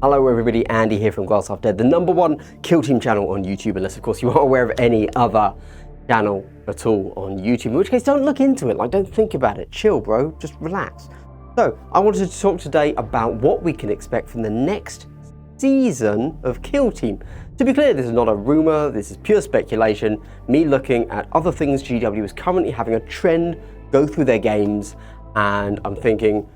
Hello everybody, Andy here from Glass Half Dead, the #1 kill team channel on YouTube, unless of course you are aware of any other channel at all on YouTube, in which case don't look into it, like don't think about it, chill bro, just relax. So I wanted to talk today about what we can expect from the next season of Kill Team. To be clear, this is not a rumour, this is pure speculation, me looking at other things GW is currently having a trend go through their games, and I'm thinking,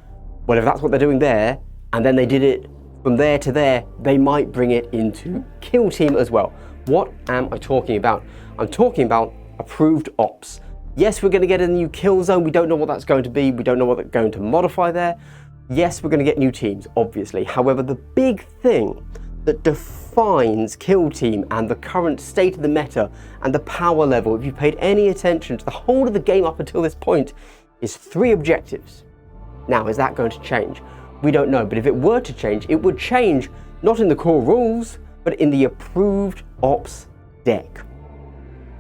well if that's what they're doing there, and then they did it from there to there, they might bring it into Kill Team as well. What am I talking about? I'm talking about Approved Ops. Yes, we're going to get a new kill zone. We don't know what that's going to be. We don't know what they're going to modify there. Yes, we're going to get new teams, obviously. However, the big thing that defines Kill Team and the current state of the meta and the power level, if you paid any attention to the whole of the game up until this point, is 3 objectives. Now, is that going to change? We don't know, but if it were to change, it would change not in the core rules, but in the Approved Ops deck.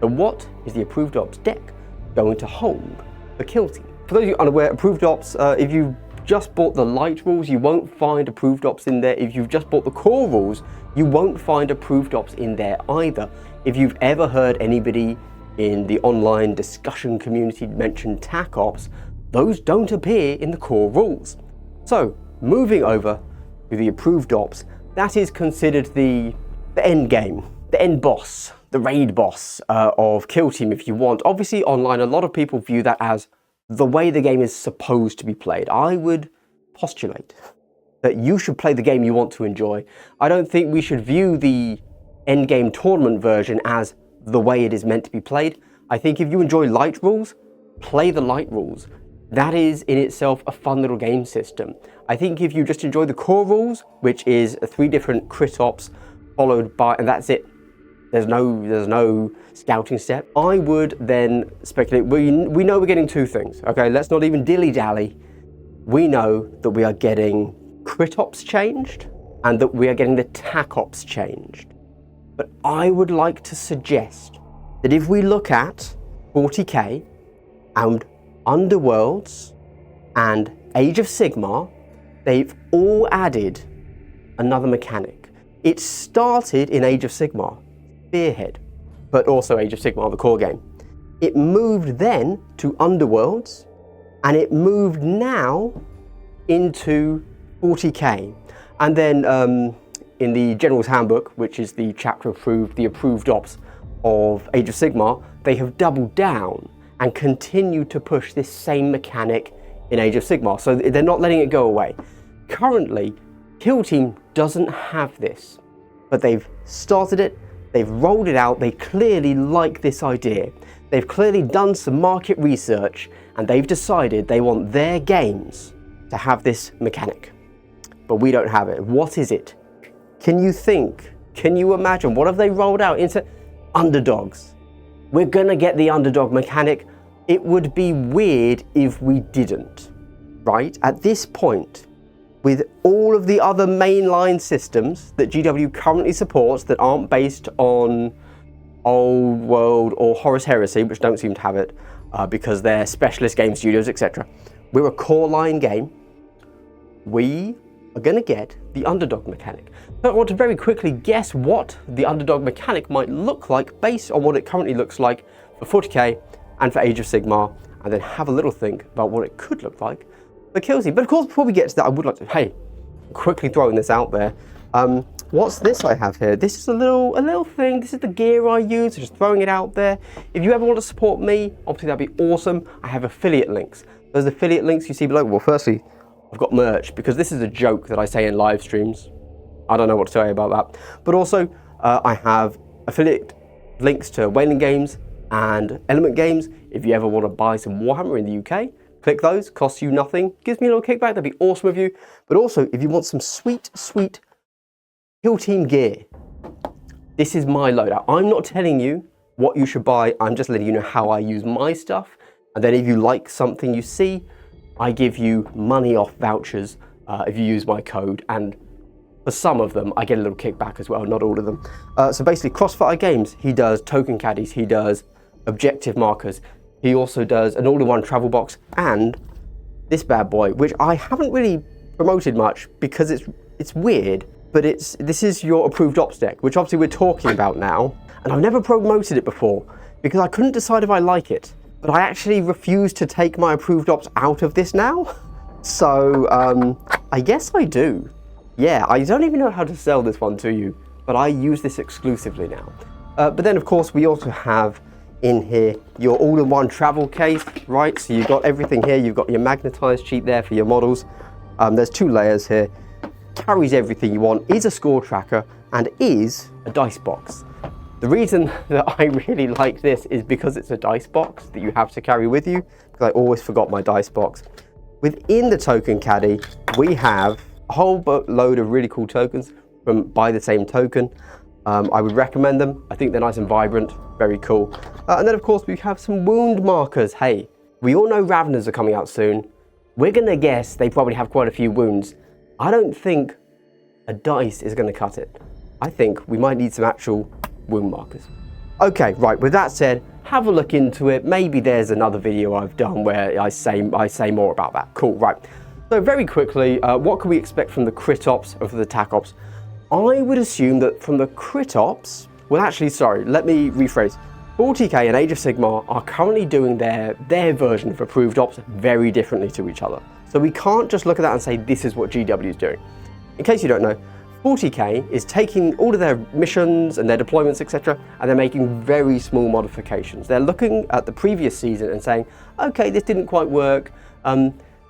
So what is the Approved Ops deck going to hold for Kill Team? For those of you unaware, Approved Ops, if you've just bought the light rules, you won't find Approved Ops in there. If you've just bought the core rules, you won't find Approved Ops in there either. If you've ever heard anybody in the online discussion community mention Tac Ops, those don't appear in the core rules. So, moving over to the Approved Ops, that is considered the end game, the end boss, the raid boss of Kill Team if you want. Obviously online a lot of people view that as the way the game is supposed to be played. I would postulate that you should play the game you want to enjoy. I don't think we should view the end game tournament version as the way it is meant to be played. I think if you enjoy light rules, play the light rules. That is in itself a fun little game system. I think if you just enjoy the core rules, which is 3 different crit ops followed by, and that's it. There's no scouting step. I would then speculate, we know we're getting 2 things, okay? Let's not even dilly-dally. We know that we are getting crit ops changed and that we are getting the tac ops changed. But I would like to suggest that if we look at 40k and Underworlds and Age of Sigmar, they've all added another mechanic. It started in Age of Sigmar, Spearhead, but also Age of Sigmar, the core game. It moved then to Underworlds, and it moved now into 40k. And then in the General's Handbook, which is the chapter approved, the Approved Ops of Age of Sigmar, they have doubled down and continue to push this same mechanic in Age of Sigmar. So they're not letting it go away. Currently, Kill Team doesn't have this, but they've started it, they've rolled it out, they clearly like this idea. They've clearly done some market research and they've decided they want their games to have this mechanic. But we don't have it. What is it? Can you think? Can you imagine? What have they rolled out into? Underdogs. We're gonna get the Underdog mechanic. It would be weird if we didn't, right? At this point, with all of the other mainline systems that GW currently supports that aren't based on Old World or Horus Heresy, which don't seem to have it because they're specialist game studios, etc. We're a core line game. We are gonna get the Underdog mechanic. So I want to very quickly guess what the Underdog mechanic might look like based on what it currently looks like for 40k and for Age of Sigmar, and then have a little think about what it could look like for Kill Team. But of course, before we get to that, I would like to, hey, quickly throwing this out there. What's this I have here? This is a little thing. This is the gear I use, so just throwing it out there. If you ever want to support me, obviously that'd be awesome. I have affiliate links. Those affiliate links you see below. Well, firstly, I've got merch, because this is a joke that I say in live streams. I don't know what to tell you about that. But also, I have affiliate links to Whaling Games and Element Games. If you ever want to buy some Warhammer in the UK, click those, costs you nothing, gives me a little kickback, that'd be awesome of you. But also, if you want some sweet, sweet Kill Team gear, this is my loadout. I'm not telling you what you should buy, I'm just letting you know how I use my stuff. And then if you like something you see, I give you money off vouchers if you use my code, and for some of them I get a little kickback as well, not all of them. So basically, Crossfire Games, he does token caddies, he does objective markers, he also does an all-in-one travel box, and this bad boy, which I haven't really promoted much because it's weird. but this is your approved ops deck, which obviously we're talking about now. And I've never promoted it before because I couldn't decide if I like it. But I actually refuse to take my approved ops out of this now. So I guess I do. Yeah, I don't even know how to sell this one to you, but I use this exclusively now. But then of course we also have in here your all-in-one travel case, right? So you've got everything here. You've got your magnetized sheet there for your models. There's 2 layers here. Carries everything you want, is a score tracker, and is a dice box. The reason that I really like this is because it's a dice box that you have to carry with you, because I always forgot my dice box. Within the token caddy, we have a whole load of really cool tokens from Buy the Same Token. I would recommend them. I think they're nice and vibrant, very cool. And then of course we have some wound markers. Hey, we all know Raveners are coming out soon. We're gonna guess they probably have quite a few wounds. I don't think a dice is gonna cut it. I think we might need some actual wound markers. Okay, right, with that said, have a look into it. Maybe there's another video I've done where I say more about that. Cool, right. So very quickly, what can we expect from the crit ops or from the tac ops? I would assume that from the crit ops, well actually, sorry, let me rephrase. 40k and Age of Sigmar are currently doing their version of approved ops very differently to each other. So we can't just look at that and say this is what GW is doing. In case you don't know, 40k is taking all of their missions and their deployments, etc., and they're making very small modifications. They're looking at the previous season and saying, okay, this didn't quite work.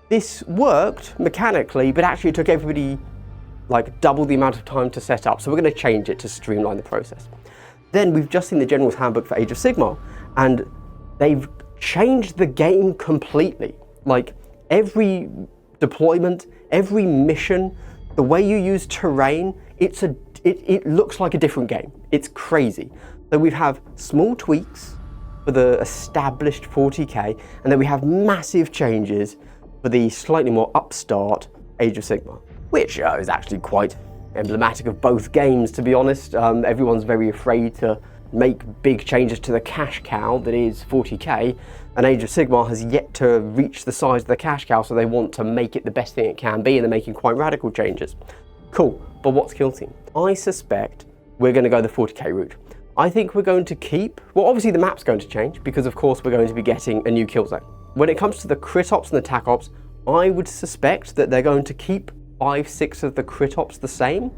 This worked mechanically, but actually it took everybody like double the amount of time to set up. So we're going to change it to streamline the process. Then we've just seen the General's Handbook for Age of Sigmar, and they've changed the game completely. Like every deployment, every mission, the way you use terrain, it looks like a different game. It's crazy. So we have small tweaks for the established 40k, and then we have massive changes for the slightly more upstart Age of Sigmar, which is actually quite emblematic of both games, to be honest. Everyone's very afraid to make big changes to the cash cow that is 40k, and Age of Sigmar has yet to reach the size of the cash cow, so they want to make it the best thing it can be, and they're making quite radical changes. Cool, but what's Kill Team? I suspect we're going to go the 40k route. I think we're going to keep, well obviously the map's going to change, because of course we're going to be getting a new kill zone. When it comes to the crit ops and the tac ops, I would suspect that they're going to keep 5-6 of the crit ops the same,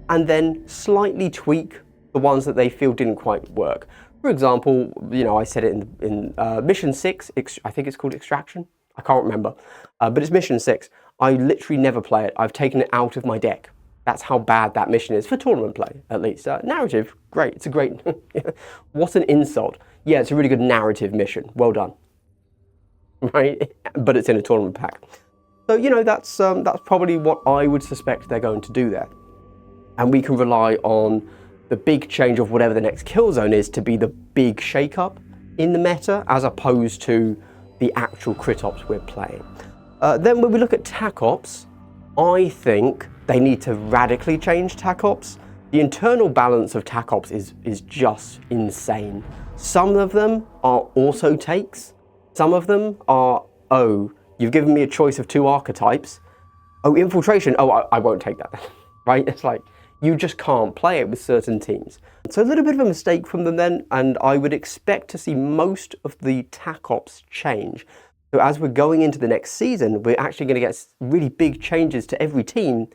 and then slightly tweak the ones that they feel didn't quite work. For example, you know, I said it in Mission 6, I think it's called Extraction, I can't remember, but it's Mission 6. I literally never play it. I've taken it out of my deck. That's how bad that mission is, for tournament play, at least. Narrative, great, it's a great, what an insult. Yeah, it's a really good narrative mission, well done. Right, but it's in a tournament pack. So, you know, that's probably what I would suspect they're going to do there. And we can rely on the big change of whatever the next kill zone is to be the big shake-up in the meta, as opposed to the actual crit ops we're playing. Then when we look at tac ops, I think they need to radically change tac ops. The internal balance of tac ops is just insane. Some of them are auto takes. Some of them are, oh, you've given me a choice of 2 archetypes. Oh, infiltration, oh, I won't take that, right? It's like, you just can't play it with certain teams. So a little bit of a mistake from them then, and I would expect to see most of the tac ops change. So as we're going into the next season, we're actually going to get really big changes to every team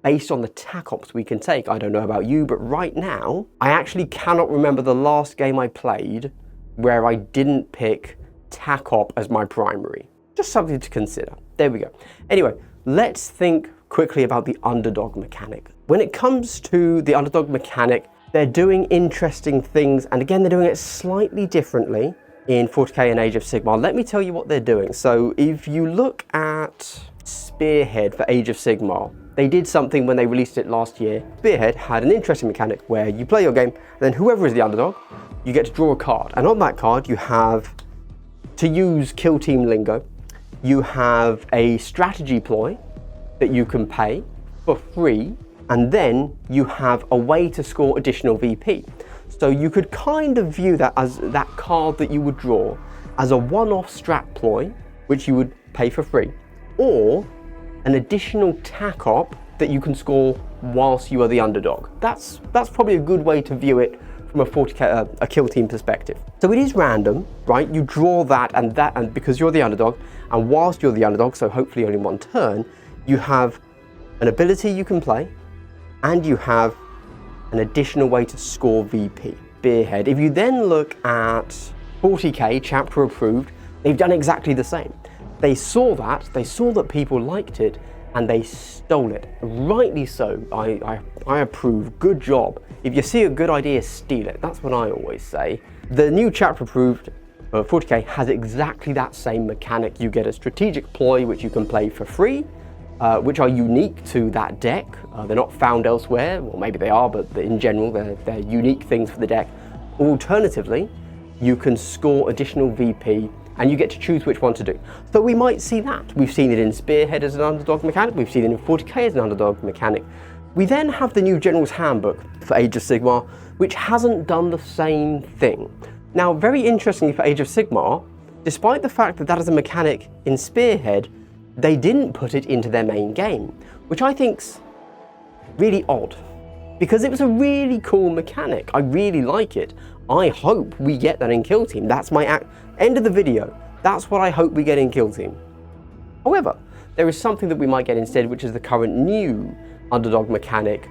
based on the tac ops we can take. I don't know about you, but right now, I actually cannot remember the last game I played where I didn't pick tac op as my primary. Just something to consider. There we go. Anyway, let's think quickly about the Underdog mechanic. When it comes to the Underdog mechanic, they're doing interesting things, and again, they're doing it slightly differently in 40k and Age of Sigmar. Let me tell you what they're doing. So if you look at Spearhead for Age of Sigmar, they did something when they released it last year. Spearhead had an interesting mechanic where you play your game, and then whoever is the underdog, you get to draw a card. And on that card, you have, to use Kill Team lingo, you have a strategy ploy that you can pay for free, and then you have a way to score additional VP. So you could kind of view that as that card that you would draw as a one-off strat ploy, which you would pay for free, or an additional tac op that you can score whilst you are the underdog. That's probably a good way to view it from a 40k, a kill team perspective. So it is random, right? You draw that, and because you're the underdog, and whilst you're the underdog, so hopefully only one turn, you have an ability you can play, and you have an additional way to score VP, Spearhead. If you then look at 40k, chapter approved, they've done exactly the same. They saw that people liked it, and they stole it. Rightly so. I approve. Good job. If you see a good idea, steal it. That's what I always say. The new chapter approved 40k has exactly that same mechanic. You get a strategic ploy which you can play for free, which are unique to that deck. They're not found elsewhere, or maybe they are, but in general they're unique things for the deck. Alternatively, you can score additional VP, and you get to choose which one to do. So we might see that. We've seen it in Spearhead as an underdog mechanic, we've seen it in 40k as an underdog mechanic. We then have the new General's Handbook for Age of Sigmar, which hasn't done the same thing. Now, very interestingly for Age of Sigmar, despite the fact that that is a mechanic in Spearhead, they didn't put it into their main game, which I think's really odd, because it was a really cool mechanic. I really like it. I hope we get that in Kill Team. That's my end of the video. That's what I hope we get in Kill Team. However, there is something that we might get instead, which is the current new underdog mechanic,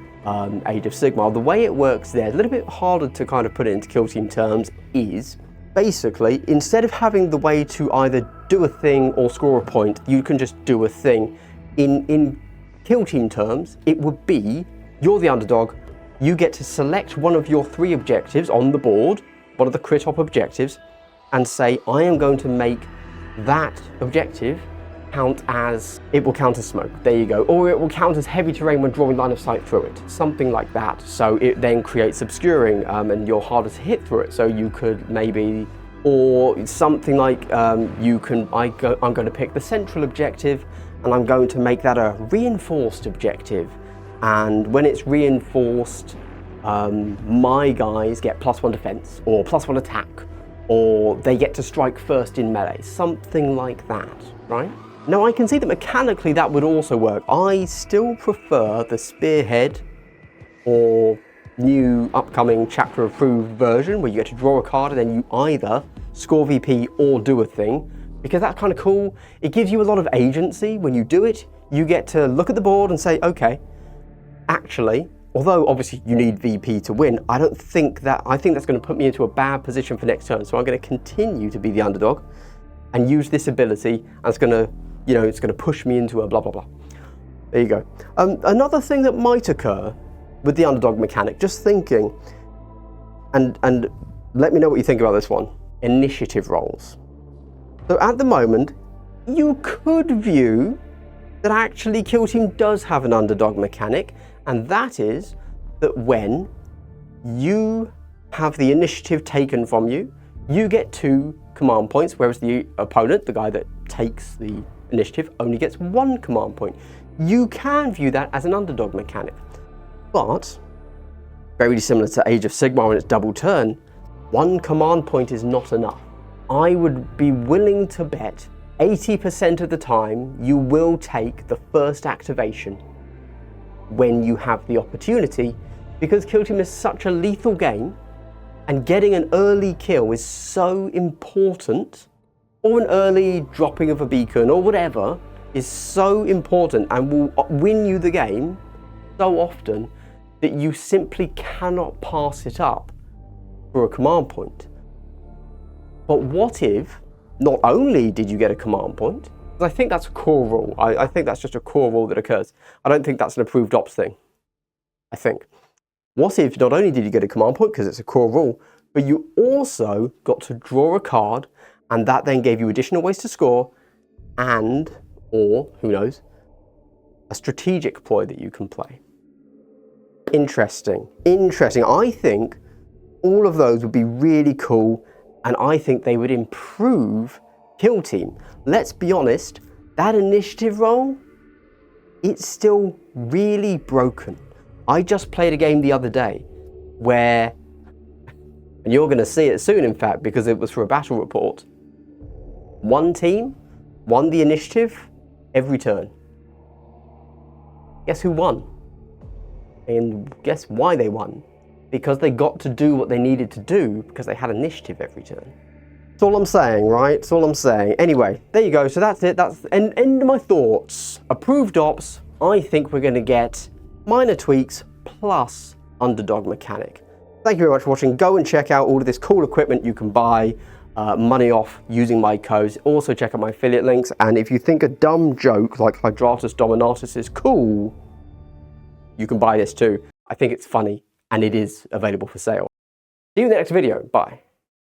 Age of Sigmar. The way it works there, a little bit harder to kind of put it into Kill Team terms, is basically, instead of having the way to either do a thing or score a point, you can just do a thing. In Kill Team terms, it would be, you're the underdog, you get to select one of your 3 objectives on the board, one of the crit op objectives, and say, I am going to make that objective count as, it will count as smoke, there you go, or it will count as heavy terrain when drawing line of sight through it, something like that. So it then creates obscuring, and you're harder to hit through it, so you could maybe, or something like, I'm going to pick the central objective, and I'm going to make that a reinforced objective, and when it's reinforced, my guys get +1 defense, or +1 attack, or they get to strike first in melee, something like that, right? Now I can see that mechanically that would also work. I still prefer the Spearhead or new upcoming chapter approved version where you get to draw a card and then you either score VP or do a thing, because that's kind of cool. It gives you a lot of agency when you do it. You get to look at the board and say, okay, actually, although obviously you need VP to win, I think that's going to put me into a bad position for next turn. So I'm going to continue to be the underdog and use this ability, and it's going to, it's going to push me into a blah, blah, blah. There you go. Another thing that might occur with the underdog mechanic, just thinking, and let me know what you think about this one, initiative rolls. So at the moment, you could view that actually Kill Team does have an underdog mechanic, and that is that when you have the initiative taken from you, you get 2 command points, whereas the opponent, the guy that takes the initiative, only gets 1 command point. You can view that as an underdog mechanic, but very similar to Age of Sigmar when it's double turn, 1 command point is not enough. I would be willing to bet 80% of the time you will take the first activation when you have the opportunity, because Kill Team is such a lethal game and getting an early kill is so important, or an early dropping of a beacon or whatever is so important and will win you the game so often that you simply cannot pass it up for a command point. But what if not only did you get a command point, because I think that's a core rule. I think that's just a core rule that occurs. I don't think that's an approved ops thing, I think. What if not only did you get a command point, because it's a core rule, but you also got to draw a card, and that then gave you additional ways to score, and, or, who knows, a strategic ploy that you can play. Interesting. I think all of those would be really cool, and I think they would improve Kill Team. Let's be honest, that initiative roll, it's still really broken. I just played a game the other day where, and you're going to see it soon in fact, because it was for a battle report, one team won the initiative every turn. Guess who won? And guess why they won? Because they got to do what they needed to do because they had initiative every turn. That's all I'm saying, right? That's all I'm saying. Anyway, there you go. So that's it. That's the end of my thoughts. Approved Ops, I think we're going to get minor tweaks plus Underdog mechanic. Thank you very much for watching. Go and check out all of this cool equipment you can buy money off using my codes. Also check out my affiliate links. And if you think a dumb joke like Hydratus Dominatus is cool, you can buy this too. I think it's funny and it is available for sale. See you in the next video. Bye.